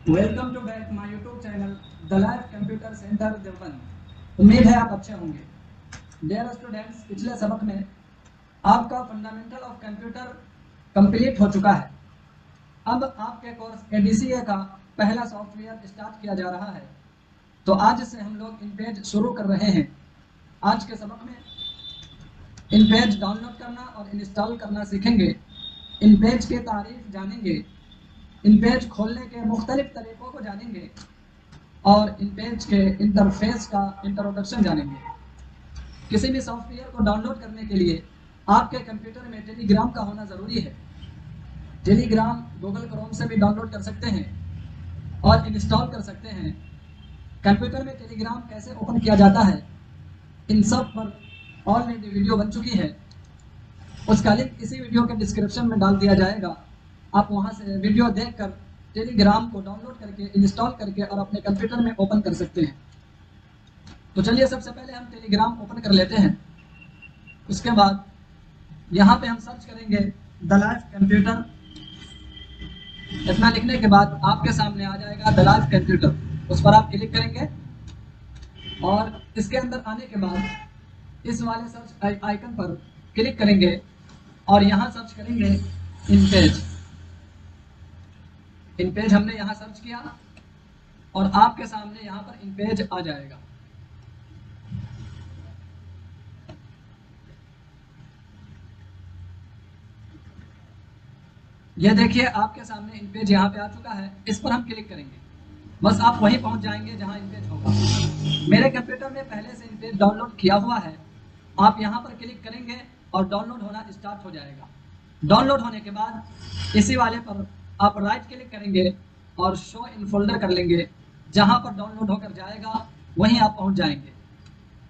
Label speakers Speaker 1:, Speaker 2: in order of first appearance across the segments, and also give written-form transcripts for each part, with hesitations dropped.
Speaker 1: Welcome to back my YouTube channel the life computer center Deoband. उम्मीद है आप अच्छे होंगे। डियर स्टूडेंट्स, पिछले सबक में आपका फंडामेंटल ऑफ कंप्यूटर कंप्लीट हो चुका है। अब आपके कोर्स एडीसीए का पहला सॉफ्टवेयर स्टार्ट किया जा रहा है। तो आज से हम लोग इन पेज शुरू कर रहे हैं। आज के सबक में इन पेज डाउनलोड करना और इंस्टॉल करना सीखेंगे। इन पेज की तारीफ जानेंगे। इन पेज खोलने के मुख्तलिफ तरीकों को जानेंगे और इन पेज के इंटरफेस का इंट्रोडक्शन जानेंगे। किसी भी सॉफ्टवेयर को डाउनलोड करने के लिए आपके कंप्यूटर में टेलीग्राम का होना ज़रूरी है। टेलीग्राम गूगल क्रोम से भी डाउनलोड कर सकते हैं और इंस्टॉल कर सकते हैं। कंप्यूटर में टेलीग्राम कैसे ओपन किया जाता है, इन सब पर ऑलरेडी वीडियो बन चुकी है। उसका लिंक इसी वीडियो के डिस्क्रिप्शन में डाल दिया जाएगा। आप वहां से वीडियो देखकर टेलीग्राम को डाउनलोड करके इंस्टॉल करके और अपने कंप्यूटर में ओपन कर सकते हैं। तो चलिए सबसे पहले हम टेलीग्राम ओपन कर लेते हैं। उसके बाद यहाँ पे हम सर्च करेंगे द लाइफ कंप्यूटर। इतना लिखने के बाद आपके सामने आ जाएगा द लाइफ कंप्यूटर। उस पर आप क्लिक करेंगे और इसके अंदर आने के बाद इस वाले सर्च आइकन पर क्लिक करेंगे और यहाँ सर्च करेंगे इन पेज। इन पेज हमने यहाँ सर्च किया और आपके सामने यहाँ पर इन पेज आ जाएगा। ये देखिए आपके सामने इन पेज यहाँ पे आ चुका है। इस पर हम क्लिक करेंगे, बस आप वहीं पहुंच जाएंगे जहां इन पेज होगा। मेरे कंप्यूटर में पहले से इन पेज डाउनलोड किया हुआ है। आप यहाँ पर क्लिक करेंगे और डाउनलोड होना स्टार्ट हो जाएगा। डाउनलोड होने के बाद इसी वाले पर आप राइट क्लिक करेंगे और शो इन फोल्डर कर लेंगे। जहां पर डाउनलोड होकर जाएगा वहीं आप पहुंच जाएंगे।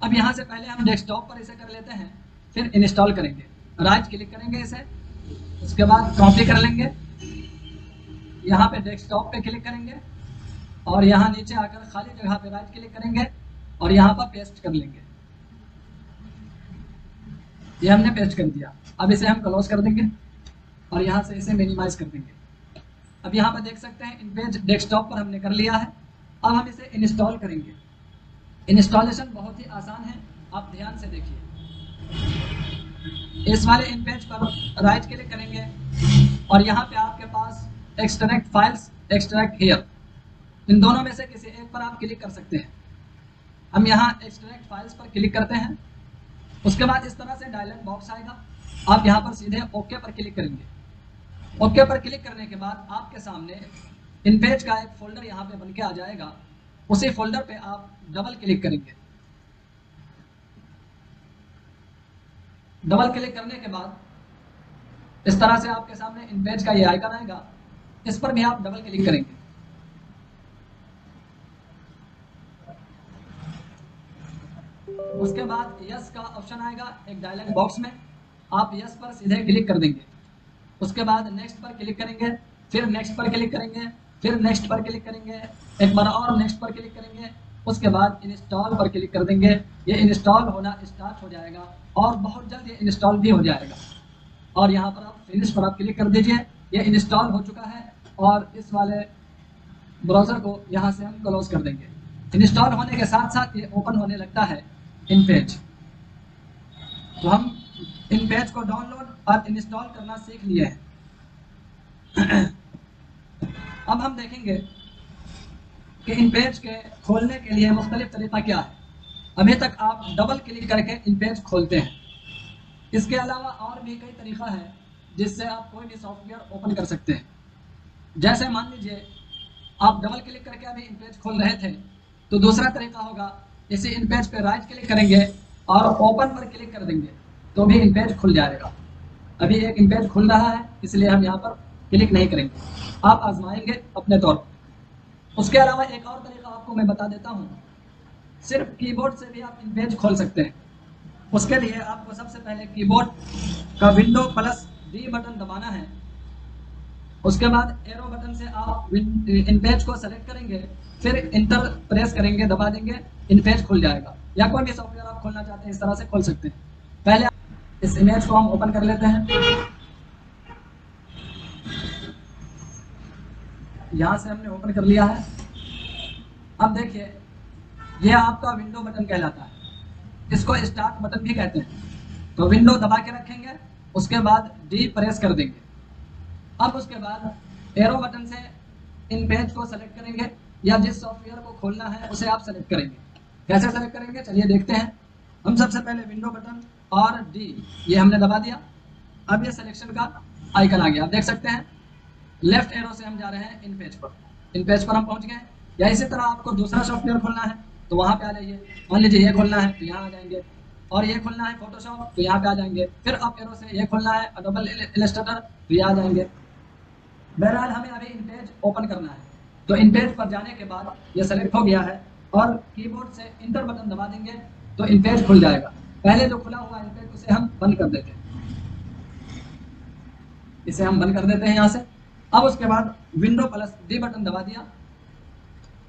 Speaker 1: अब यहाँ से पहले हम डेस्कटॉप पर इसे कर लेते हैं, फिर इंस्टॉल करेंगे। राइट क्लिक करेंगे इसे, उसके बाद कॉपी कर लेंगे। यहाँ पे डेस्कटॉप पे क्लिक करेंगे और यहाँ नीचे आकर खाली जगह पे राइट क्लिक करेंगे और यहाँ पर पेस्ट कर लेंगे। ये हमने पेस्ट कर दिया। अब इसे हम क्लोज कर देंगे और यहाँ से इसे मिनिमाइज कर देंगे। अब यहाँ पर देख सकते हैं इन पेज डेस्कटॉप पर हमने कर लिया है। अब हम इसे इंस्टॉल करेंगे। इंस्टॉलेशन बहुत ही आसान है, आप ध्यान से देखिए। इस वाले इन पेज पर राइट क्लिक करेंगे और यहाँ पे आपके पास एक्सट्रैक्ट फाइल्स, एक्सट्रैक्ट हियर, इन दोनों में से किसी एक पर आप क्लिक कर सकते हैं। हम यहाँ एक्सट्रैक्ट फाइल्स पर क्लिक करते हैं। उसके बाद इस तरह से डायलॉग बॉक्स आएगा। आप यहाँ पर सीधे ओके पर क्लिक करेंगे। ओके पर क्लिक करने के बाद आपके सामने इन पेज का एक फोल्डर यहाँ पे बन के आ जाएगा। उसी फोल्डर पे आप डबल क्लिक करेंगे। डबल क्लिक करने के बाद इस तरह से आपके सामने इन पेज का ये आइकन आएगा। इस पर भी आप डबल क्लिक करेंगे। उसके बाद यस का ऑप्शन आएगा एक डायलॉग बॉक्स में। आप यस पर सीधे क्लिक कर देंगे। उसके बाद नेक्स्ट पर क्लिक करेंगे, फिर नेक्स्ट पर क्लिक करेंगे, फिर नेक्स्ट पर क्लिक करेंगे, एक बार और नेक्स्ट पर क्लिक करेंगे। उसके बाद इंस्टॉल पर क्लिक कर देंगे। ये इंस्टॉल होना स्टार्ट हो जाएगा और बहुत जल्द ये इंस्टॉल भी हो जाएगा। और यहाँ पर आप फिनिश पर आप क्लिक कर दीजिए। ये इंस्टॉल हो चुका है और इस वाले ब्राउज़र को यहाँ से हम क्लोज कर देंगे। इंस्टॉल होने के साथ साथ ये ओपन होने लगता है इन पेज। तो हम इन पेज को डाउनलोड और इंस्टॉल करना सीख लिए हैं। अब हम देखेंगे कि इन पेज के खोलने के लिए मुख्तलिफ तरीका क्या है। अभी तक आप डबल क्लिक करके इन पेज खोलते हैं। इसके अलावा और भी कई तरीका है जिससे आप कोई भी सॉफ्टवेयर ओपन कर सकते हैं। जैसे मान लीजिए आप डबल क्लिक करके अभी इन पेज खोल रहे थे, तो दूसरा तरीका होगा इसी इन पेज पे राइट क्लिक करेंगे और ओपन पर क्लिक कर देंगे, तो भी इन पेज खुल जाएगा। अभी एक इन पेज खुल रहा है, इसलिए हम यहाँ पर क्लिक नहीं करेंगे। आप आजमाएंगे अपने तौर पर। उसके अलावा एक और तरीका आपको मैं बता देता हूँ। सिर्फ कीबोर्ड से भी आप इन पेज खोल सकते हैं। उसके लिए आपको सबसे पहले कीबोर्ड का विंडो प्लस डी बटन दबाना है। उसके बाद एरो बटन से आप इन पेज को सेलेक्ट करेंगे, फिर इंटर प्रेस करेंगे, दबा देंगे, इन पेज खुल जाएगा। या कोई भी सॉफ्टवेयर आप खोलना चाहते हैं इस तरह से खोल सकते हैं। पहले इस इमेज को हम ओपन कर लेते हैं। यहाँ से हमने ओपन कर लिया है। अब देखिए यह आपका विंडो बटन कहलाता है, इसको स्टार्ट बटन भी कहते हैं। तो विंडो दबा के रखेंगे, उसके बाद डी प्रेस कर देंगे। अब उसके बाद एरो बटन से इन पेज को सेलेक्ट करेंगे या जिस सॉफ्टवेयर को खोलना है उसे आप सेलेक्ट करेंगे। कैसे सेलेक्ट करेंगे चलिए देखते हैं। हम सबसे पहले विंडो बटन और डी ये हमने दबा दिया। अब ये सिलेक्शन का आइकन आ गया, आप देख सकते हैं। लेफ्ट एरो से हम जा रहे हैं इन पेज पर, इन पेज पर हम पहुंच गए। या इसी तरह आपको दूसरा सॉफ्टवेयर खोलना है तो वहां पे आ जाइए। मान लीजिए ये खोलना है तो यहाँ आ जाएंगे, और ये खोलना है फोटोशॉप तो यहाँ पे आ जाएंगे। फिर अप एरो से ये खोलना है डबल इलस्ट्रेटर तो ये आ जाएंगे। बहरहाल हमें अभी इन पेज ओपन करना है, तो इन पेज पर जाने के बाद ये सेलेक्ट हो गया है और कीबोर्ड से इंटर बटन दबा देंगे तो इन पेज खुल जाएगा। पहले जो खुला हुआ इन पेज उसे हम बंद कर देते हैं, इसे हम बंद कर देते हैं यहाँ से। अब उसके बाद विंडो प्लस डी बटन दबा दिया,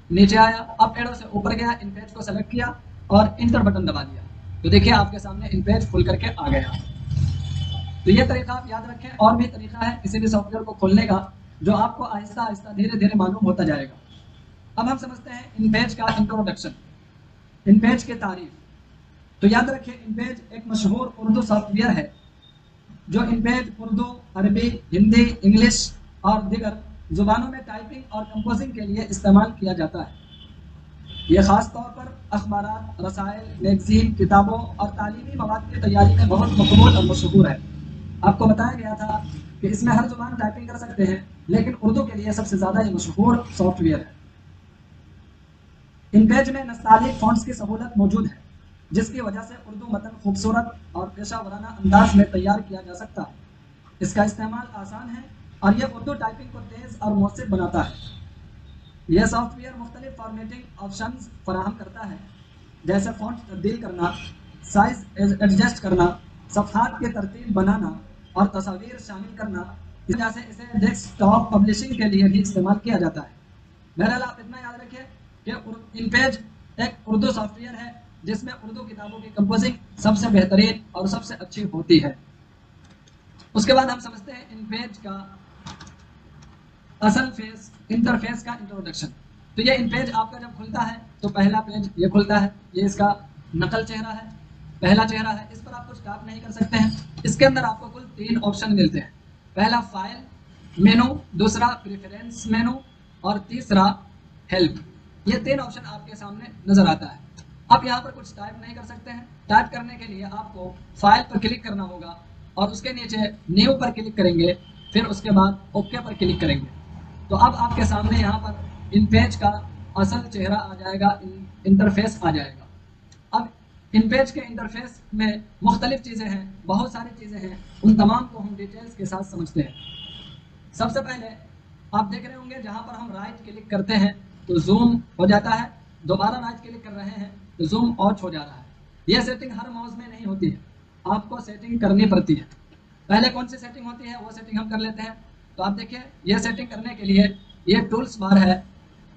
Speaker 1: नीचे आया, अप एरो से ऊपर गया, इन पेज को सेलेक्ट किया और इंटर बटन दबा दिया तो देखिए आपके सामने इन पेज खुल करके आ गया। तो ये तरीका आप याद रखें। और भी तरीका है किसी भी सॉफ्टवेयर को खोलने का जो आपको आहिस्ता आहिस्ता धीरे धीरे मालूम होता जाएगा। अब हम समझते हैं इन पेज का इंट्रोडक्शन, इन पेज की तारीफ। तो याद रखिए इन पेज एक मशहूर उर्दू सॉफ्टवेयर है जो इन पेज उर्दू, अरबी, हिंदी, इंग्लिश और दीगर जुबानों में टाइपिंग और कंपोजिंग के लिए इस्तेमाल किया जाता है। यह खास तौर पर अखबारात, रसायल, मैगजीन, किताबों और तालीमी मवाद की तैयारी में बहुत मकबूल और मशहूर है। आपको बताया गया था कि इसमें हर जुबान टाइपिंग कर सकते हैं, लेकिन उर्दू के लिए सबसे ज़्यादा ये मशहूर सॉफ्टवेयर है। इन पेज में नस्तालिक फॉन्ट्स की सहूलत मौजूद है, जिसकी वजह से उर्दू मतन खूबसूरत और पेशा वराना अंदाज में तैयार किया जा सकता है। इसका इस्तेमाल आसान है और यह उर्दू टाइपिंग को तेज़ और मौसर बनाता है। यह सॉफ्टवेयर मुख्तलिफ फॉर्मेटिंग ऑप्शंस फराहम करता है, जैसे फॉन्ट तब्दील करना, साइज एडजस्ट करना, सफ़हात की तरतीब बनाना और तस्वीर शामिल करना। इस वजह से इसे डेस्कटॉप पब्लिशिंग के लिए भी इस्तेमाल किया जाता है। बहरहाल आप इतना याद रखिए कि इन पेज एक उर्दू सॉफ्टवेयर है जिसमें उर्दू किताबों की कंपोजिंग सबसे बेहतरीन और सबसे अच्छी होती है। उसके बाद हम समझते हैं इन पेज का असल फेस, इंटरफेस का इंट्रोडक्शन। तो ये इन पेज आपका जब खुलता है तो पहला पेज ये खुलता है, ये इसका नकल चेहरा है, पहला चेहरा है। इस पर आप कुछ टाइप नहीं कर सकते हैं। इसके अंदर आपको कुल 3 ऑप्शन मिलते हैं। पहला फाइल मेनू, दूसरा प्रेफरेंस मेनू और तीसरा हेल्प। ये 3 ऑप्शन आपके सामने नजर आता है। आप यहाँ पर कुछ टाइप नहीं कर सकते हैं। टाइप करने के लिए आपको फाइल पर क्लिक करना होगा और उसके नीचे न्यू पर क्लिक करेंगे, फिर उसके बाद ओके पर क्लिक करेंगे। तो अब आपके सामने यहाँ पर इन पेज का असल चेहरा आ जाएगा, इंटरफेस आ जाएगा। अब इन पेज के इंटरफेस में मुख्तलिफ चीज़ें हैं, बहुत सारी चीज़ें हैं, उन तमाम को हम डिटेल्स के साथ समझते हैं। सबसे पहले आप देख रहे होंगे जहाँ पर हम राइट क्लिक करते हैं तो जूम हो जाता है, दोबारा राइट क्लिक कर रहे हैं तो जूम आउट हो जा रहा है। यह सेटिंग हर माउस में नहीं होती है, आपको सेटिंग करनी पड़ती है। पहले कौन सी सेटिंग होती है वो सेटिंग हम कर लेते हैं। तो आप देखिए यह सेटिंग करने के लिए ये टूल्स बार है,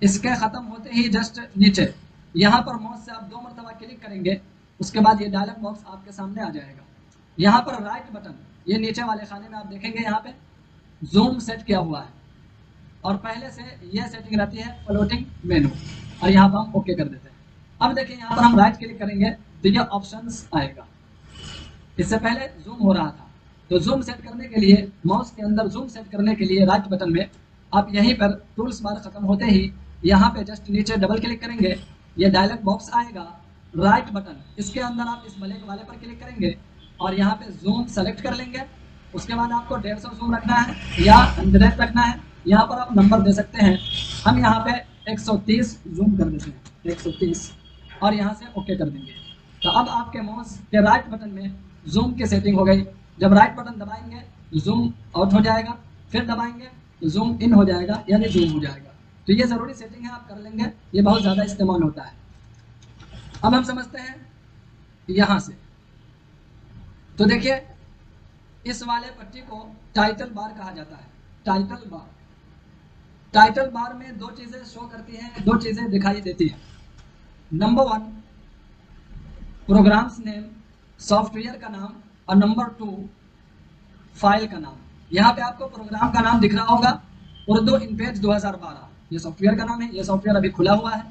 Speaker 1: इसके ख़त्म होते ही जस्ट नीचे यहाँ पर माउस से आप 2 मरतबा क्लिक करेंगे, उसके बाद ये डायलॉग बॉक्स आपके सामने आ जाएगा। यहाँ पर राइट बटन, ये नीचे वाले खाने में आप देखेंगे यहाँ पे जूम सेट किया हुआ है और पहले से यह सेटिंग रहती है फ्लोटिंग मेनू, और यहाँ पर हम ओके कर देते हैं। अब देखिए यहाँ पर हम राइट क्लिक करेंगे तो ये ऑप्शंस आएगा। इससे पहले जूम हो रहा था, तो जूम सेट करने के लिए माउस के अंदर जूम सेट करने के लिए राइट बटन में आप यहीं पर टूल्स बार खत्म होते ही यहाँ पे जस्ट नीचे डबल क्लिक करेंगे, ये डायलॉग बॉक्स आएगा। राइट बटन, इसके अंदर आप इस ब्लैक वाले पर क्लिक करेंगे और यहाँ पे जूम सेलेक्ट कर लेंगे। उसके बाद आपको 150 जूम रखना है या 100 रखना है, यहाँ पर आप नंबर दे सकते हैं। हम यहाँ पे 130 जूम कर देते हैं, 130, और यहाँ से ओके कर देंगे। तो अब आपके माउस के राइट बटन में जूम की सेटिंग हो गई। जब राइट बटन दबाएंगे तो जूम आउट हो जाएगा, फिर दबाएंगे तो जूम इन हो जाएगा, यानी जूम हो जाएगा। तो ये ज़रूरी सेटिंग है, आप कर लेंगे, ये बहुत ज़्यादा इस्तेमाल होता है। अब हम समझते हैं यहाँ से। तो देखिए इस वाले पट्टी को टाइटल बार कहा जाता है। टाइटल बार, टाइटल बार में 2 चीज़ें शो करती हैं, 2 चीज़ें दिखाई देती हैं। नंबर 1 प्रोग्राम्स नेम, सॉफ्टवेयर का नाम, और नंबर 2 फाइल का नाम। यहाँ पे आपको प्रोग्राम का नाम दिख रहा होगा, उर्दू इन पेज 2012, ये सॉफ्टवेयर का नाम है, ये सॉफ्टवेयर अभी खुला हुआ है।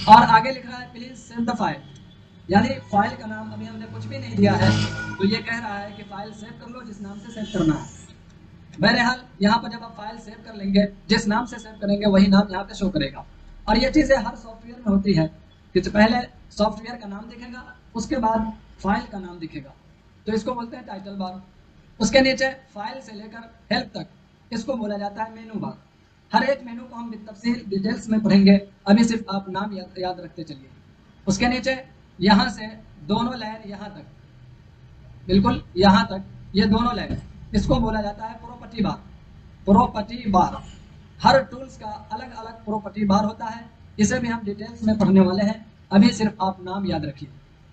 Speaker 1: और आगे लिख रहा है प्लीज सेव द फाइल, यानी फाइल का नाम अभी हमने कुछ भी नहीं दिया है, तो ये कह रहा है कि फाइल सेव कर लो जिस नाम से सेव करना है। बहरहाल यहाँ पर जब आप फाइल सेव कर लेंगे, जिस नाम से सेव करेंगे वही नाम यहाँ पे शो करेगा। और ये चीज़ें हर सॉफ्टवेयर में होती है कि पहले सॉफ्टवेयर का नाम दिखेगा, उसके बाद फाइल का नाम दिखेगा, तो इसको बोलते हैं टाइटल बार। उसके नीचे फाइल से लेकर हेल्प तक, इसको बोला जाता है मेनू बार। हर एक मेनू को हम तफसील डिटेल्स में पढ़ेंगे, अभी सिर्फ आप नाम याद रखते चलिए। उसके नीचे यहाँ से दोनों लाइन यहाँ तक, बिल्कुल यहाँ तक ये दोनों लाइन, इसको बोला जाता है प्रॉपर्टी बार। प्रॉपर्टी बार, हर टूल्स का अलग अलग प्रॉपर्टी बार होता है, इसे भी हम डिटेल्स में पढ़ने वाले हैं, अभी सिर्फ आप नाम याद रखिए।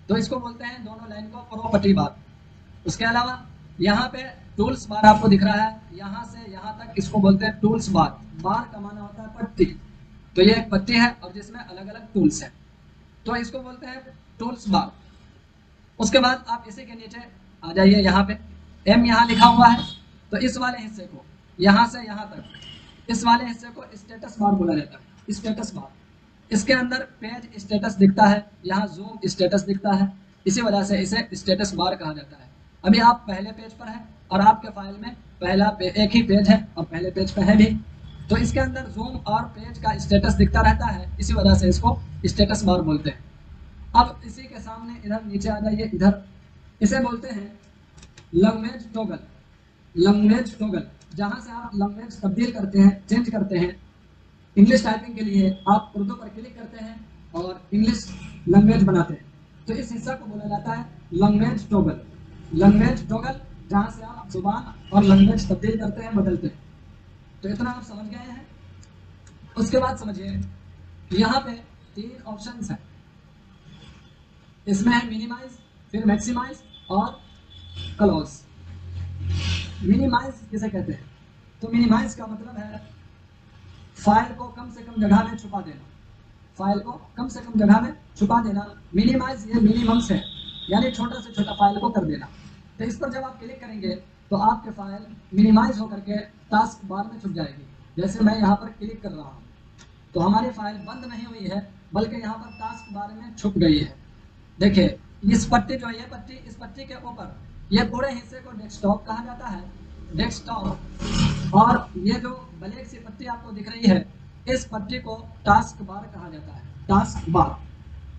Speaker 1: तो इसको बोलते हैं दोनों लाइन को प्रॉपर्टी बार। उसके अलावा यहाँ पे टूल्स बार आपको दिख रहा है, यहाँ से यहाँ तक इसको बोलते हैं टूल्स बार। बार का माना होता है पट्टी, तो ये एक पट्टी है और जिसमें अलग अलग टूल्स हैं, तो इसको बोलते हैं टूल्स बार। उसके बाद आप इसी के नीचे आ जाइए, यहाँ पे एम यहाँ लिखा हुआ है, तो इस वाले हिस्से को यहाँ से यहाँ तक, इस वाले हिस्से को स्टेटस बार बोला जाता है, स्टेटस बार। इसके अंदर पेज स्टेटस दिखता है, यहाँ जूम स्टेटस दिखता है, इसी वजह से इसे स्टेटस बार कहा जाता है। अभी आप पहले पेज पर हैं और आपके फाइल में एक ही पेज है और पहले पेज पर है भी, तो इसके अंदर जूम और पेज का स्टेटस दिखता रहता है, इसी वजह से इसको स्टेटस बार बोलते हैं। अब इसी के सामने इधर नीचे आ जाइए, इधर इसे बोलते हैं लैंग्वेज टॉगल। लैंग्वेज टॉगल, जहाँ से आप लैंग्वेज तब्दील करते हैं, चेंज करते हैं। इंग्लिश टाइपिंग के लिए आप उर्दू पर क्लिक करते हैं और इंग्लिश लैंग्वेज बनाते हैं, तो इस हिस्सा को बोला जाता है लैंग्वेज टॉगल। लैंग्वेज टॉगल, जहाँ से आप जुबान और लैंग्वेज तब्दील करते हैं, बदलते हैं। तो इतना आप समझ गए हैं। उसके बाद समझिए यहाँ पे 3 ऑप्शंस हैं, इसमें है मिनिमाइज, फिर मैक्सिमाइज और क्लोज। मिनिमाइज किसे कहते हैं? तो मिनिमाइज का मतलब है फाइल को कम से कम जगह में छुपा देना, फाइल को कम से कम जगह में छुपा देना। मिनिमाइज ये मिनिमम से, यानी छोटा से छोटा फाइल को कर देना। तो इस पर जब आप क्लिक करेंगे तो आपके फाइल मिनिमाइज होकर के टास्क बार में छुप जाएगी। जैसे मैं यहाँ पर क्लिक कर रहा हूँ तो हमारी फाइल बंद नहीं हुई है, बल्कि यहाँ पर टास्क बार में छुप गई है। देखिए इस पट्टी जो है, ये पट्टी, इस पट्टी के ऊपर ये पूरे हिस्से को डेस्कटॉप कहा जाता है, डेस्कटॉप। और ये जो ब्लैक सी पट्टी आपको दिख रही है, इस पट्टी को टास्क बार कहा जाता है, टास्क बार।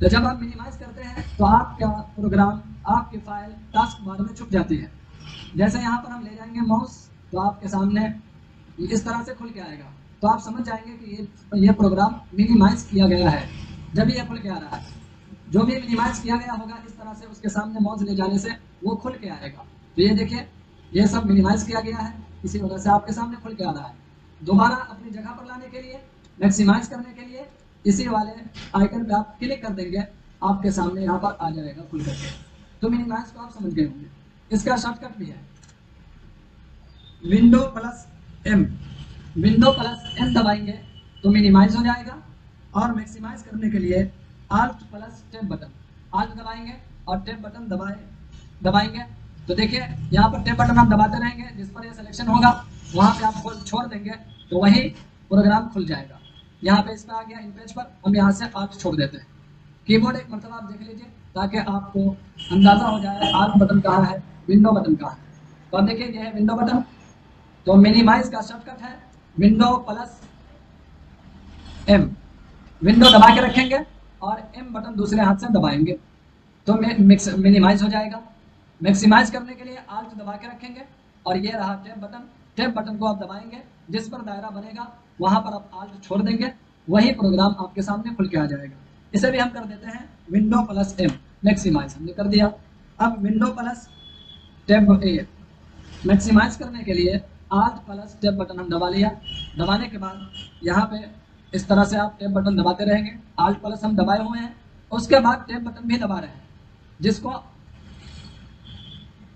Speaker 1: तो जब आप मिनिमाइज करते हैं तो आपका प्रोग्राम, आपकी फाइल टास्क बार में छुप जाती है। जैसे यहाँ पर हम ले जाएंगे माउस, तो आपके सामने इस तरह से खुल के आएगा, तो आप समझ जाएंगे कि ये प्रोग्राम मिनिमाइज किया गया है। जब ये खुल के आ रहा है, जो भी मिनिमाइज किया गया होगा, इस तरह से उसके सामने माउस ले जाने से वो खुल के आएगा। तो ये देखिए, ये सब मिनिमाइज किया गया है, इसी वजह से आपके सामने खुल के आ रहा है। दोबारा अपनी जगह पर लाने के लिए, मैक्सिमाइज करने के लिए, इसी वाले आइकन पे आप क्लिक कर देंगे, आपके सामने यहाँ पर आ जाएगा खुल करके। तो मिनिमाइज को आप समझ गए होंगे। इसका शॉर्टकट भी है window plus M. Window plus M दबाएंगे तो मिनिमाइज हो जाएगा, और मैक्सिमाइज करने के लिए alt plus tab button, alt दबाएंगे और टैब बटन दबाएंगे। तो देखिए यहाँ पर टैब बटन आप दबाते रहेंगे, जिस पर ये सिलेक्शन होगा वहाँ पे आप छोड़ देंगे तो वही प्रोग्राम खुल जाएगा। यहाँ पे इस पर आ गया, इन पेज पर हम यहाँ से आल्ट छोड़ देते हैं। कीबोर्ड एक मतलब आप देख लीजिए ताकि आपको अंदाजा हो जाए आल्ट बटन कहाँ है, विंडो बटन कहाँ है। तो अब देखिए ये है विंडो बटन। तो मिनिमाइज का शॉर्टकट है विंडो प्लस एम। विंडो दबा के रखेंगे और एम बटन दूसरे हाथ से दबाएंगे तो मिनिमाइज हो जाएगा। मैक्सिमाइज करने के लिए आल्ट दबा के रखेंगे और ये रहा टैब बटन। टैब बटन को आप दबाएंगे, जिस पर दायरा बनेगा वहां पर आप आल्ट छोड़ देंगे, वही प्रोग्राम आपके सामने खुल के आ जाएगा। इसे भी हम कर देते हैं विंडो प्लस एम, मैक्सिमाइज हमने कर दिया। अब विंडो प्लस टैब ए, मैक्सिमाइज करने के लिए आल्ट प्लस टैब बटन हम दबा लिया। दबाने के बाद यहाँ पे इस तरह से आप टैब बटन दबाते रहेंगे, आल्ट प्लस हम दबाए हुए हैं, उसके बाद टैब बटन भी दबा रहे हैं।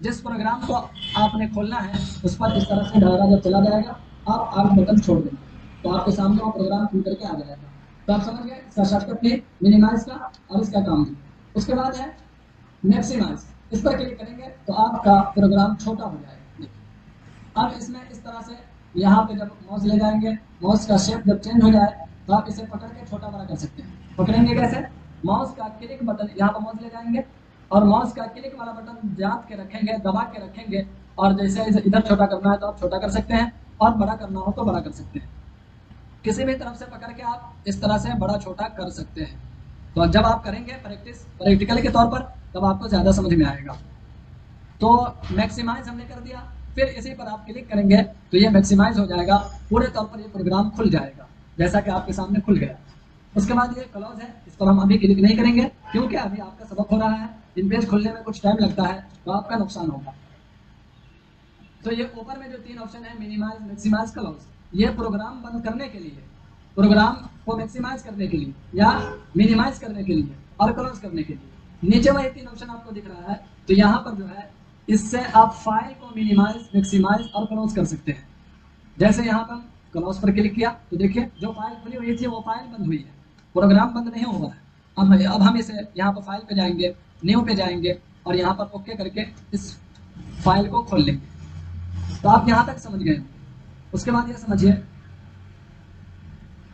Speaker 1: जिस प्रोग्राम को आपने खोलना है उस पर इस तरह से दायरा जब चला जाएगा, आप आल्ट बटन छोड़ देंगे तो आपके सामने वो प्रोग्राम खुल करके आ जाएगा। तो आप समझ गए इसका शॉर्टकट भी, मिनिमाइज का और इसका काम भी। उसके बाद है मैक्सिमाइज, इस पर क्लिक करेंगे तो आपका प्रोग्राम छोटा हो जाएगा। अब इसमें इस तरह से यहाँ पे जब माउस ले जाएंगे, माउस का शेप जब चेंज हो जाए तो आप इसे पकड़ के छोटा बड़ा कर सकते हैं। पकड़ेंगे कैसे? माउस का क्लिक बटन, यहाँ पर माउस ले जाएंगे और माउस का क्लिक वाला बटन जात के रखेंगे, दबा के रखेंगे, और जैसे इधर छोटा करना है तो आप छोटा कर सकते हैं और बड़ा करना हो तो बड़ा कर सकते हैं। किसी भी तरफ से पकड़ के आप इस तरह से बड़ा छोटा कर सकते हैं। तो जब आप करेंगे प्रैक्टिकल के तौर पर, तब आपको ज़्यादा समझ में आएगा। तो मैक्सिमाइज हमने कर दिया, फिर इसी पर आप क्लिक करेंगे तो ये मैक्सिमाइज हो जाएगा, पूरे तौर पर ये प्रोग्राम खुल जाएगा जैसा कि आपके सामने खुल गया। उसके बाद ये क्लोज है, इस पर हम अभी क्लिक नहीं करेंगे क्योंकि अभी आपका सबक हो रहा है, इन पेज खुलने में कुछ टाइम लगता है तो आपका नुकसान होगा। तो ये ऊपर में जो 3 ऑप्शन है, मिनिमाइज, मैक्सिमाइज, क्लोज, ये प्रोग्राम बंद करने के लिए, प्रोग्राम को मैक्सिमाइज करने के लिए या मिनिमाइज करने के लिए और क्लोज करने के लिए। नीचे वही 3 ऑप्शन आपको दिख रहा है, तो यहाँ पर जो है इससे आप फाइल को मिनिमाइज, मैक्सिमाइज और क्लोज कर सकते हैं। जैसे यहाँ पर क्लोज पर क्लिक किया तो देखिए जो फाइल खुली हुई थी वो फाइल बंद हुई है, प्रोग्राम बंद नहीं हुआ है। अब हम इसे यहाँ पर फाइल पे जाएंगे, न्यू पे जाएंगे और यहाँ पर ओके करके इस फाइल को खोल लेंगे। तो आप यहाँ तक समझ गए। उसके बाद ये समझिए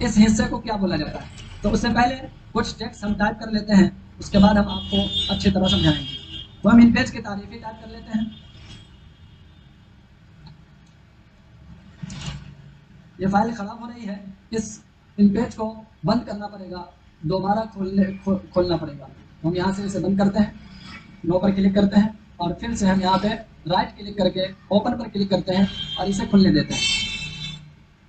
Speaker 1: इस हिस्से को क्या बोला जाता है। तो उससे पहले कुछ टेक्स्ट हम टाइप कर लेते हैं, उसके बाद हम आपको अच्छी तरह समझाएंगे। तो हम इन पेज की तारीफी टाइप कर लेते हैं। ये फाइल खराब हो रही है, इस इन पेज को बंद करना पड़ेगा, दोबारा खोलना पड़ेगा। हम यहाँ से इसे बंद करते हैं, नो पर क्लिक करते हैं और फिर से हम यहाँ पे राइट क्लिक करके ओपन पर क्लिक करते हैं और इसे खुलने देते हैं।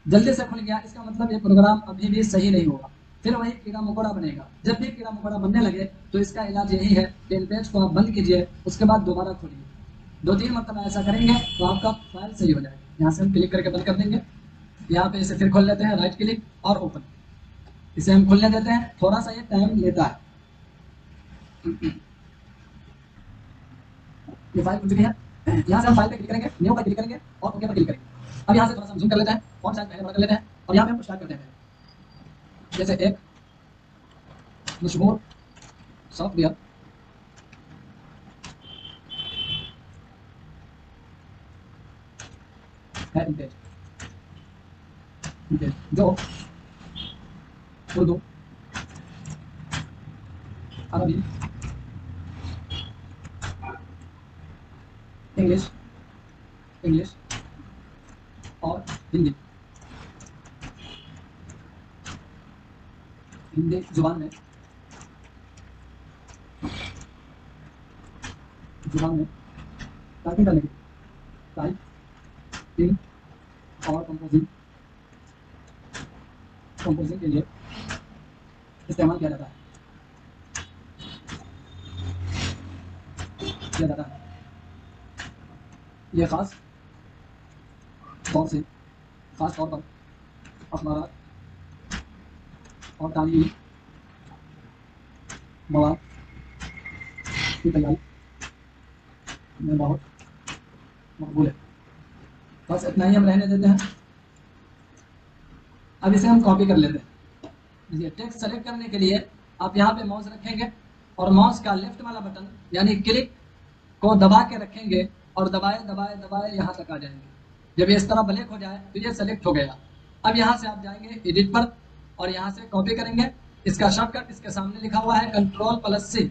Speaker 1: जल्दी से खुल गया, इसका मतलब ये प्रोग्राम अभी भी सही नहीं होगा, फिर वही कीड़ा मकोड़ा बनेगा। जब भी कीड़ा मकोड़ा बनने लगे तो इसका इलाज यही है कि इन पेज को आप बंद कीजिए, उसके बाद दोबारा खोलिए। 2-3 मरतबा ऐसा करेंगे तो आपका फाइल सही हो जाएगा। यहाँ से हम क्लिक करके बंद कर देंगे, यहाँ पे इसे फिर खोल लेते हैं, राइट क्लिक और ओपन, इसे हम खोलने देते हैं। थोड़ा सा ये टाइम लेता है। ये फाइल खुल चुकी है, यहाँ से हम फाइल पे क्लिक करेंगे, न्यू पर क्लिक करेंगे और ओके पर क्लिक करेंगे। अब यहाँ से थोड़ा सा जूम कर लेते हैं, फॉन्ट साइज पहले बड़ा कर लेते हैं और यहाँ पे हम स्टार्ट करते हैं। जैसे एक मशहूर सॉफ्टवेयर है इंटेज, जो उर्दू, अरबी, इंग्लिश और हिंदी जुबान में टाइपिंग करने के, टाइपिंग और कंपोजिंग के लिए इस्तेमाल किया जाता है। ये खास तौर पर अखबार और तालीमी मवाद की तैयारी में बहुत मकबूल है। बस इतना ही हम रहने देते हैं। अब इसे हम कॉपी कर लेते हैं। देखिए टेक्स्ट सेलेक्ट करने के लिए आप यहाँ पे माउस रखेंगे और माउस का लेफ्ट वाला बटन यानी क्लिक को दबा के रखेंगे और दबाए दबाए दबाए यहाँ तक आ जाएंगे। जब ये इस तरह ब्लैक हो जाए तो ये सेलेक्ट हो गया। अब यहाँ से आप जाएंगे एडिट पर और यहाँ से कॉपी करेंगे। इसका शॉर्टकट इसके सामने लिखा हुआ है Ctrl+C,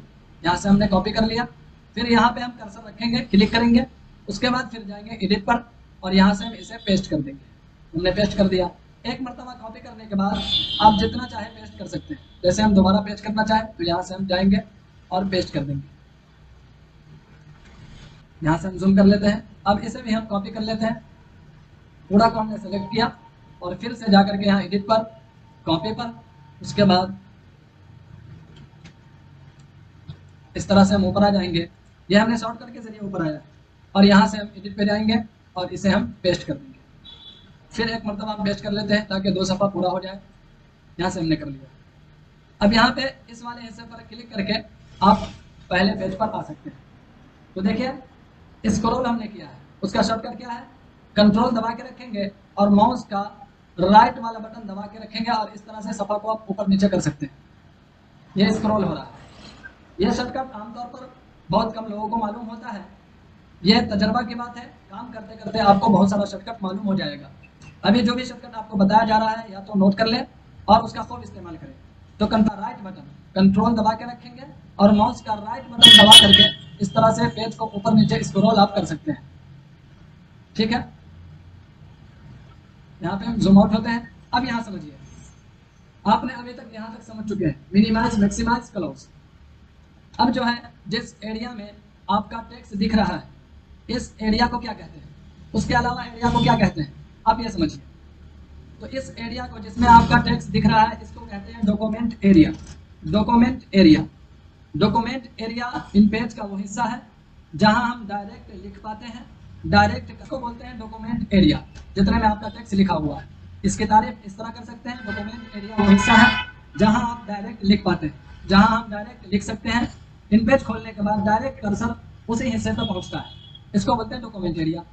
Speaker 1: यहाँ से हमने कॉपी कर लिया। फिर यहाँ पे हम कर्सर रखेंगे, क्लिक करेंगे, उसके बाद फिर जाएंगे एडिट पर और यहाँ से हम इसे पेस्ट कर देंगे। हमने पेस्ट कर दिया। एक मरतबा कॉपी करने के बाद आप जितना चाहे पेस्ट कर सकते हैं। जैसे हम दोबारा पेस्ट करना चाहें तो यहाँ से हम जाएंगे और पेस्ट कर देंगे। यहाँ से हम जूम कर लेते हैं। अब इसे भी हम कॉपी कर लेते हैं। पूरा को हमने सेलेक्ट किया और फिर से जाकर के यहाँ एडिट पर, कॉपी पर, उसके बाद इस तरह से हम ऊपर आ जाएंगे। ये हमने शॉर्टकट के जरिए ऊपर आया और यहाँ से हम एडिट पे जाएंगे और इसे हम पेस्ट कर देंगे। फिर एक मरतबा हम पेस्ट कर लेते हैं ताकि 2 सफ़ा पूरा हो जाए। यहाँ से हमने कर लिया। अब यहाँ पे इस वाले हिस्से पर क्लिक करके आप पहले पेज पर आ सकते हैं। तो देखिए स्क्रॉल हमने किया है, उसका शॉर्टकट क्या है, कंट्रोल दबा के रखेंगे और माउस का राइट वाला बटन दबा के रखेंगे और इस तरह से सफ़ा को आप ऊपर नीचे कर सकते हैं। ये स्क्रॉल हो रहा है। यह शॉर्टकट आमतौर पर बहुत कम लोगों को मालूम होता है। यह तजर्बा की बात है, काम करते करते आपको बहुत सारा शॉर्टकट मालूम हो जाएगा। अभी जो भी शॉर्टकट आपको बताया जा रहा है या तो नोट कर ले और उसका खूब इस्तेमाल करें। तो राइट बटन कंट्रोल दबा के रखेंगे और माउस का राइट बटन दबा करके इस तरह से पेज को ऊपर नीचे स्क्रॉल आप कर सकते हैं। ठीक है, यहाँ पे हम जूम आउट होते हैं। अब यहाँ समझिए, आपने अभी तक यहाँ तक समझ चुके हैं मिनिमाइज, मैक्सिमाइज, क्लोज। अब जो है जिस एरिया में आपका टेक्स्ट दिख रहा है, इस एरिया को क्या कहते हैं, उसके अलावा एरिया को क्या कहते हैं, आप ये समझिए। तो इस एरिया को जिसमें आपका टेक्स्ट दिख रहा है, इसको कहते हैं document area. Document area, document area in page का वो हिस्सा है जहां हम डायरेक्ट लिख पाते हैं। डायरेक्ट को बोलते हैं डॉक्यूमेंट एरिया, जितने में आपका टेक्स्ट लिखा हुआ है। इसकी तारीफ इस तरह कर सकते हैं, डॉक्यूमेंट एरिया वो हिस्सा है जहां आप डायरेक्ट लिख पाते हैं, जहां हम डायरेक्ट लिख सकते हैं। इन पेज खोलने के बाद डायरेक्ट कर्सर उसी हिस्से पर पहुंचता है, इसको बोलते हैं डॉक्यूमेंट एरिया।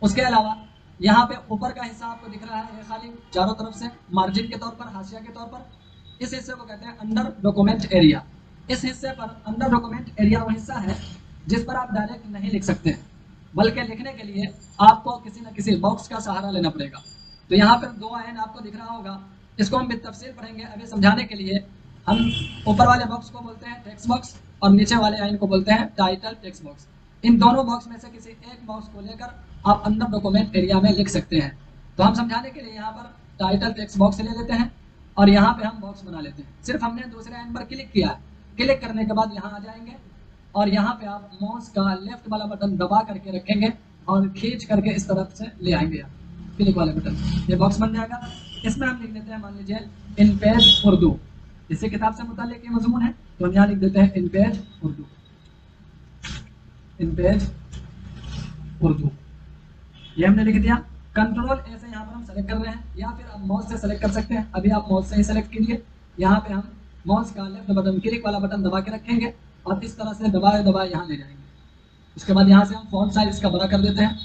Speaker 1: उसके अलावा यहाँ पे ऊपर का हिस्सा आपको दिख रहा है, ये खाली चारों तरफ से मार्जिन के तौर पर, हाशिया के तौर पर, इस हिस्से को कहते हैं अंडर डॉक्यूमेंट एरिया। इस हिस्से पर अंडर डॉक्यूमेंट एरिया वो हिस्सा है जिस पर आप डायरेक्ट नहीं लिख सकते हैं, बल्कि लिखने के लिए आपको किसी न किसी बॉक्स का सहारा लेना पड़ेगा। तो यहाँ पर दो आयन आपको दिख रहा होगा, इसको हम तफसील पढ़ेंगे। अभी समझाने के लिए हम ऊपर वाले बॉक्स को बोलते हैं टेक्स्ट बॉक्स और नीचे वाले आयन को बोलते हैं टाइटल टेक्स्ट बॉक्स। इन दोनों बॉक्स में से किसी एक बॉक्स को लेकर आप अंदर डॉक्यूमेंट एरिया में लिख सकते हैं। तो हम समझाने के लिए यहाँ पर टाइटल टेक्स्ट बॉक्स ले लेते हैं और यहाँ पे हम बॉक्स बना लेते हैं। सिर्फ हमने दूसरे आयन पर क्लिक किया है, क्लिक करने के बाद यहाँ आ जाएंगे और यहाँ पे आप माउस का लेफ्ट वाला बटन दबा करके रखेंगे और खींच करके इस तरफ से ले आएंगे आप क्लिक वाले बटन, ये बॉक्स बन जाएगा। इसमें हम लिख देते हैं, मान लीजिए इन पेज उर्दू, इसी किताब से मुताल्लिक ये मजमून है, तो हम यहाँ लिख देते हैं इन पेज उर्दू, इन पेज उर्दू, ये हमने लिख दिया। कंट्रोल ए से यहाँ पर हम सेलेक्ट कर रहे हैं या फिर आप माउस से सेलेक्ट कर सकते हैं। अभी आप माउस से ही सेलेक्ट कीजिए। यहाँ पे हम माउस का लेफ्ट बटन क्लिक वाला बटन दबा के रखेंगे और इस तरह से दबाए दबाए यहाँ ले जाएंगे। उसके बाद यहाँ से हम फॉन्ट साइज इसका बड़ा कर देते हैं,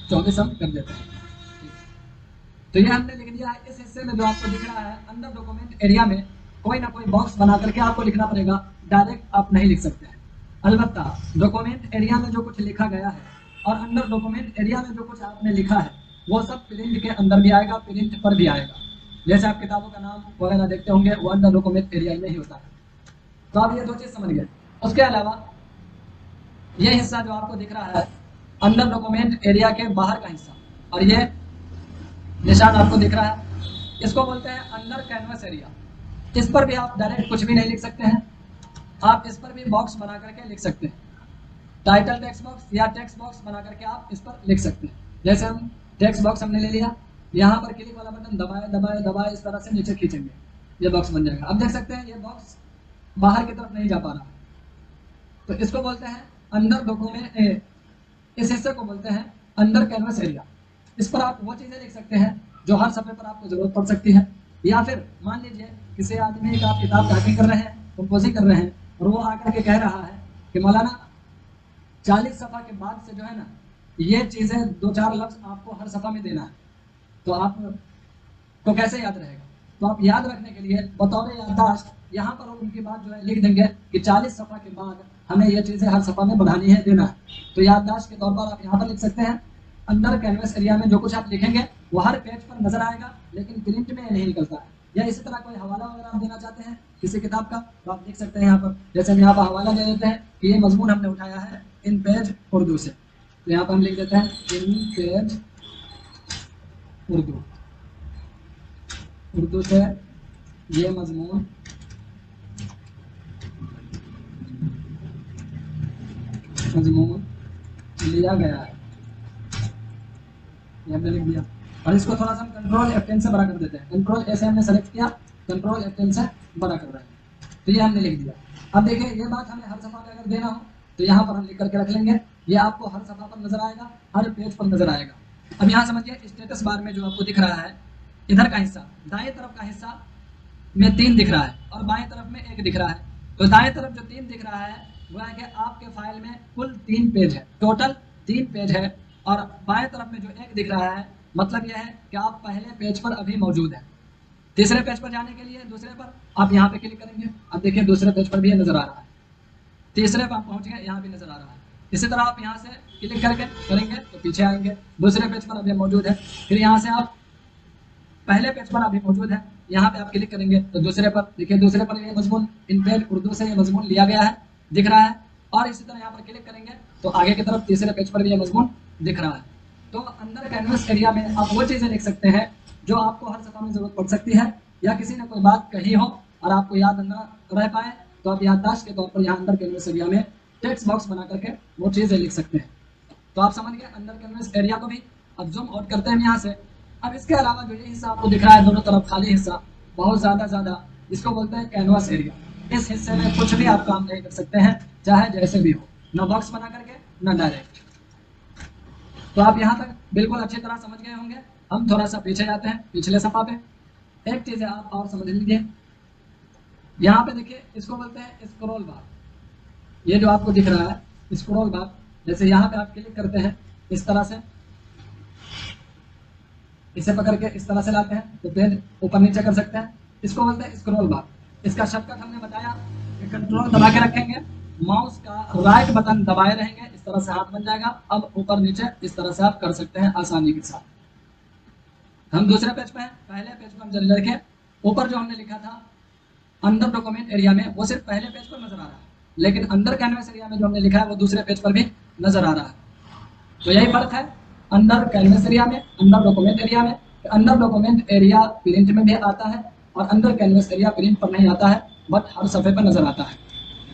Speaker 1: 24 हम कर देते हैं। तो ये हमने लिख दिया है। इस हिस्से में जो आपको दिख रहा है अंदर डॉक्यूमेंट एरिया में कोई ना कोई बॉक्स बना करके आपको लिखना पड़ेगा, डायरेक्ट आप नहीं लिख सकते हैं। अलबत्ता डॉक्यूमेंट एरिया में जो कुछ लिखा गया है और अंदर डॉक्यूमेंट एरिया में जो कुछ आपने लिखा है वो सब प्रिंट के अंदर भी आएगा, प्रिंट पर भी आएगा। जैसे आप किताबों का नाम वगैरह देखते होंगे, वो अंदर डॉक्यूमेंट एरिया में ही होता है। तो आप ये दो चीज़ समझ गए। उसके अलावा ये हिस्सा जो आपको दिख रहा है अंदर डॉक्यूमेंट एरिया के बाहर का हिस्सा, और ये निशान आपको दिख रहा है, इसको बोलते हैं अंडर कैनवस एरिया। इस पर भी आप डायरेक्ट कुछ भी नहीं लिख सकते हैं, आप इस पर भी बॉक्स बना करके लिख सकते हैं। टाइटल टेक्स्ट बॉक्स या टेक्स्ट बॉक्स बना करके आप इस पर लिख सकते हैं। जैसे हम टेक्स्ट बॉक्स हमने ले लिया, यहाँ पर क्लिक वाला बटन दबाए दबाए दबाए इस तरह से नीचे खींचेंगे, ये बॉक्स बन जाएगा। अब देख सकते हैं ये बॉक्स बाहर की तरफ नहीं जा पा रहा, तो इसको बोलते हैं अंदर डॉक्यूमेंट, इस हिस्से को बोलते हैं अंडर कैनवस एरिया। इस पर आप वो चीज़ें लिख सकते हैं जो हर सफ़े पर आपको ज़रूरत पड़ सकती है। या फिर मान लीजिए किसी आदमी का आप किताब टाइपिंग कर रहे हैं, कंपोजिंग कर रहे हैं, और वो आकर के कह रहा है कि मौलाना 40 सफ़ा के बाद से जो है ना ये चीज़ें 2-4 लफ्ज़ आपको हर सफ़ा में देना है, तो आप तो कैसे याद रहेगा? तो आप याद रखने के लिए बतौर याददाश्त यहाँ पर उनकी बात जो है लिख देंगे कि 40 सफ़ा के बाद हमें ये चीज़ें हर सफ़ा में बढ़ानी है, देना है। तो याददाश्त के तौर पर आप यहाँ पर लिख सकते हैं। अंदर कैनवस एरिया में जो कुछ आप लिखेंगे वो हर पेज पर नजर आएगा, लेकिन प्रिंट में नहीं निकलता है। या इसी तरह कोई हवाला वगैरह आप देना चाहते हैं किसी किताब का, तो आप लिख सकते हैं यहाँ पर। जैसे हम यहाँ पर हवाला दे देते हैं कि ये मजमून हमने उठाया है इन पेज उर्दू से, तो यहाँ पर हम लिख देते हैं इन पेज उर्दू, उर्दू से ये मजमून लिया गया है, ये हमने लिख दिया। और इसको थोड़ा सा हम कंट्रोल F10 से बड़ा कर देते हैं। कंट्रोल ए से हमने सेलेक्ट किया, कंट्रोल F10 से बड़ा कर रहे हैं, तो ये हमने लिख दिया। अब देखिए ये बात हमें हर सफ़ा पे अगर देना हो तो यहाँ पर हम लिख करके रख लेंगे, ये आपको हर सफ़ा पर नजर आएगा, हर पेज पर नजर आएगा। अब यहाँ समझिए स्टेटस बार में जो आपको दिख रहा है इधर का हिस्सा, दाएं तरफ का हिस्सा में 3 दिख रहा है और बाएं तरफ में 1 दिख रहा है। तो दाएं तरफ जो 3 दिख रहा है वो है कि आपके फाइल में कुल 3 पेज है, टोटल 3 पेज है। और बाएं तरफ में जो 1 दिख रहा है मतलब यह है कि आप पहले पेज पर अभी मौजूद है। तीसरे पेज पर जाने के लिए दूसरे पर आप यहाँ पे क्लिक करेंगे, अब देखिए दूसरे पेज पर भी नजर आ रहा है, तीसरे पर आप पहुँच गए, यहाँ भी नजर आ रहा है। इसी तरह आप यहाँ से क्लिक करके करेंगे तो पीछे आएंगे, दूसरे पेज पर अभी मौजूद है। फिर यहाँ से आप पहले पेज पर अभी मौजूद है, यहाँ पे आप क्लिक करेंगे तो दूसरे पर देखिए, दूसरे पर ये मजमून इन पेज उर्दू से ये मजमून लिया गया है, दिख रहा है। और इसी तरह यहाँ पर क्लिक करेंगे तो आगे की तरफ तीसरे पेज पर भी ये मजमून दिख रहा है। तो अंदर कैनवस एरिया में आप वो चीज़ें लिख सकते हैं जो आपको हर सफा में जरूरत पड़ सकती है, या किसी ने कोई बात कही हो और आपको याद न रह पाए तो आप याददाश्त के तौर पर यहाँ अंदर कैनवस एरिया में टेक्स्ट बॉक्स बना करके वो चीज़ें लिख सकते हैं। तो आप समझ गए अंदर कैनवस एरिया को भी। अब जूम आउट करते हैं यहाँ से। अब इसके अलावा जो ये हिस्सा आपको दिख रहा है दोनों तरफ खाली हिस्सा, बहुत ज़्यादा, इसको बोलते हैं कैनवास एरिया। इस हिस्से में कुछ भी आप काम नहीं कर सकते हैं, चाहे जैसे भी हो, ना बॉक्स बना करके ना डायरेक्ट। तो आप यहाँ तक बिल्कुल अच्छी तरह समझ गए होंगे। हम थोड़ा सा पीछे जाते हैं, पिछले सफा पे। एक चीज़ आप और समझ लीजिए, यहाँ पे देखिए इसको बोलते हैं स्क्रॉल बार। ये जो आपको दिख रहा है स्क्रॉल बार, जैसे यहाँ पे आप क्लिक करते हैं इस तरह से, इसे पकड़ के इस तरह से लाते हैं तो पेज ऊपर नीचे कर सकते हैं, इसको बोलते हैं स्क्रॉल बार। इसका शॉर्टकट हमने बताया कि कंट्रोल दबा के रखेंगे, माउस का राइट बटन दबाए रहेंगे, इस तरह से हाथ बन जाएगा। अब ऊपर नीचे इस तरह से आप कर सकते हैं आसानी के साथ। हम दूसरे पेज पे हैं, पहले पेज पर हम जल्दी लिखें। ऊपर जो हमने लिखा था अंदर डॉक्यूमेंट एरिया में, वो सिर्फ पहले पेज पर नजर आ रहा है, लेकिन अंदर कैनवस एरिया में जो हमने लिखा है वो दूसरे पेज पर भी नजर आ रहा है। तो यही फर्क है अंदर कैनवस एरिया में, अंदर डॉक्यूमेंट एरिया में। अंदर डॉक्यूमेंट एरिया प्रिंट में भी आता है और अंदर कैनवस एरिया प्रिंट पर नहीं आता है, बट हर सफ़े पर नजर आता है।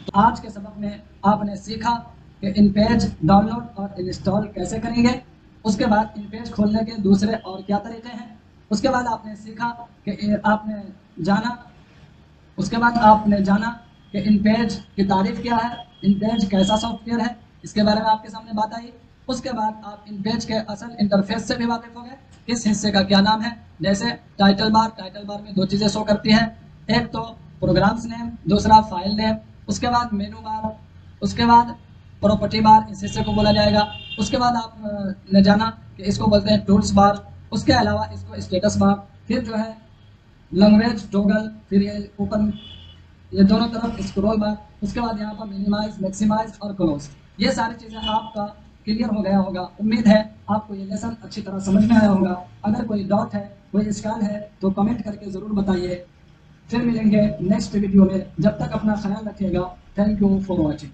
Speaker 1: तो आज के सबक में आपने सीखा कि इन पेज डाउनलोड और इंस्टॉल कैसे करेंगे, उसके बाद इन पेज खोलने के दूसरे और क्या तरीके हैं, उसके बाद आपने सीखा कि आपने जाना कि इन पेज की तारीफ क्या है, इन पेज कैसा सॉफ्टवेयर है, इसके बारे में आपके सामने बात आई। उसके बाद आप इन पेज के असल इंटरफेस से भी वाकिफ हो गए, इस हिस्से का क्या नाम है। जैसे टाइटल बार में दो चीज़ें शो करती हैं, एक तो प्रोग्राम्स नेम, दूसरा फाइल नेम। उसके बाद मेनू बार, उसके बाद प्रॉपर्टी बार, इस हिस्से को बोला जाएगा। उसके बाद आपने जाना कि इसको बोलते हैं टूल्स बार। उसके अलावा इसको स्टेटस बार, फिर जो है लैंग्वेज टॉगल, फिर ये ऊपर ये दोनों तरफ स्क्रॉल बार। उसके बाद यहाँ पर मिनिमाइज, मैक्सिमाइज और क्लोज। ये सारी चीज़ें आपका क्लियर हो गया होगा। उम्मीद है आपको ये लेसन अच्छी तरह समझ में आया होगा। अगर कोई डाउट है, कोई इश्काल है तो कमेंट करके ज़रूर बताइए। फिर मिलेंगे नेक्स्ट वीडियो में, जब तक अपना ख्याल रखिएगा। Thank you for watching.